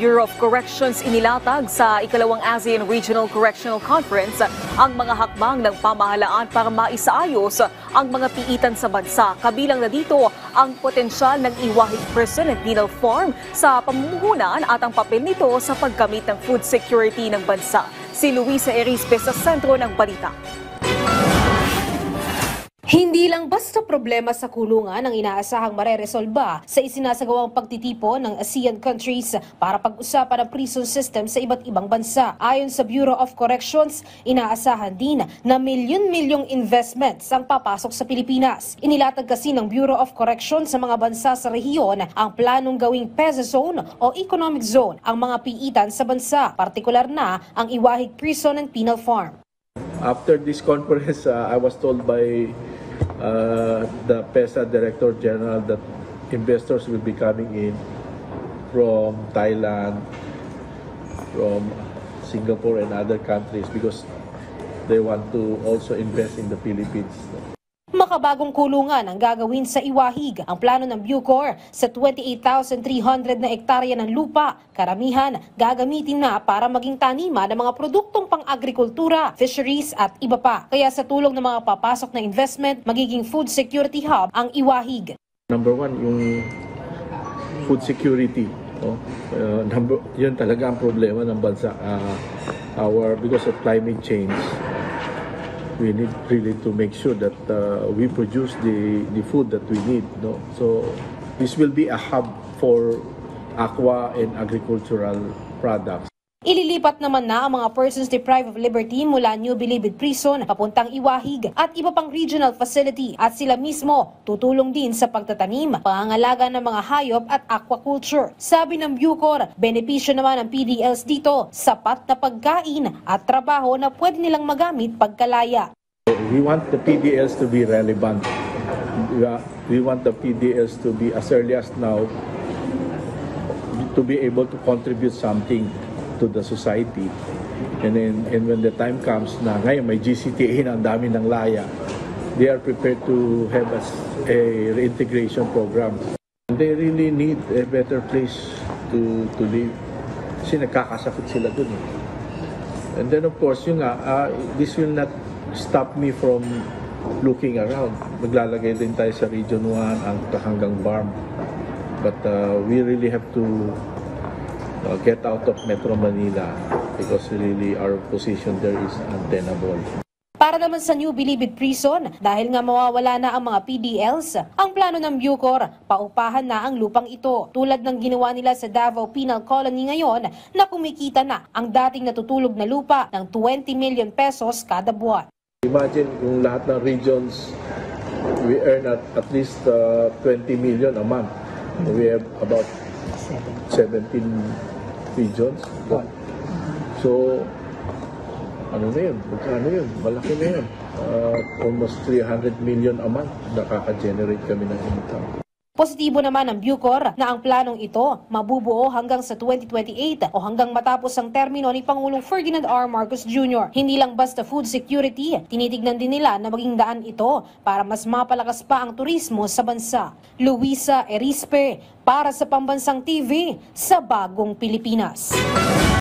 Bureau of Corrections inilatag sa ikalawang ASEAN Regional Correctional Conference ang mga hakbang ng pamahalaan para maisaayos ang mga piitan sa bansa. Kabilang na dito ang potensyal ng iwahig prison at penal farm sa pamumuhunan at ang papel nito sa paggamit ng food security ng bansa. Si Luisa Erispe sa sentro ng balita. Hindi lang basta problema sa kulungan ang inaasahang mareresolba sa isinasagawang pagtitipon ng ASEAN countries para pag-usapan ang prison system sa iba't ibang bansa. Ayon sa Bureau of Corrections, inaasahan din na milyon-milyong investments ang papasok sa Pilipinas. Inilatag kasi ng Bureau of Corrections sa mga bansa sa rehiyon ang planong gawing PEZA zone o economic zone ang mga piitan sa bansa, partikular na ang iwahig prison and penal farm. After this conference, I was told by the PEZA Director General that investors will be coming in from Thailand, from Singapore and other countries because they want to also invest in the Philippines. Makabagong kulungan ang gagawin sa Iwahig. Ang plano ng Bucor sa 28,300 na ektarya ng lupa, karamihan gagamitin na para maging taniman ng mga produktong pang-agrikultura, fisheries at iba pa. Kaya sa tulong ng mga papasok na investment, magiging food security hub ang Iwahig. Number one, yung food security. Yun talaga ang problema ng bansa. Because of climate change, we need really to make sure that we produce the food that we need. No? So this will be a hub for aqua and agricultural products. Ililipat naman na ang mga persons deprived of liberty mula New Bilibid Prison papuntang Iwahig at iba pang regional facility at sila mismo tutulong din sa pagtatanim, pangangalaga ng mga hayop at aquaculture. Sabi ng Bucor, benepisyo naman ng PDLs dito, sapat na pagkain at trabaho na pwede nilang magamit pagkalaya. We want the PDLs to be relevant. We want the PDLs to be as early as now to be able to contribute something to the society. And when the time comes na ngayon may GCTA na ang dami ng laya, they are prepared to have a reintegration program. They really need a better place to live. Kasi nagkakasakit sila dun. And then of course, this will not stop me from looking around. Maglalagay din tayo sa Region 1 hanggang BARM. But we really have to get out of Metro Manila because really our position there is untenable. Para naman sa New Bilibid Prison, dahil nga mawawala na ang mga PDLs, ang plano ng Bucor, paupahan na ang lupang ito. Tulad ng ginawa nila sa Davao Penal Colony ngayon na kumikita na ang dating natutulog na lupa ng 20 million pesos kada buwan. Imagine kung lahat ng regions, we earn at least 20 million a month. We have about 17 regions. So, ano na yun? Magkano yun? Malaki na yun. Almost 300 million a month nakaka-generate kami ng income. Positibo naman ang Bucor na ang planong ito mabubuo hanggang sa 2028 o hanggang matapos ang termino ni Pangulong Ferdinand R. Marcos Jr. Hindi lang basta food security, tinitignan din nila na maging daan ito para mas mapalakas pa ang turismo sa bansa. Luisa Erispe para sa Pambansang TV sa Bagong Pilipinas.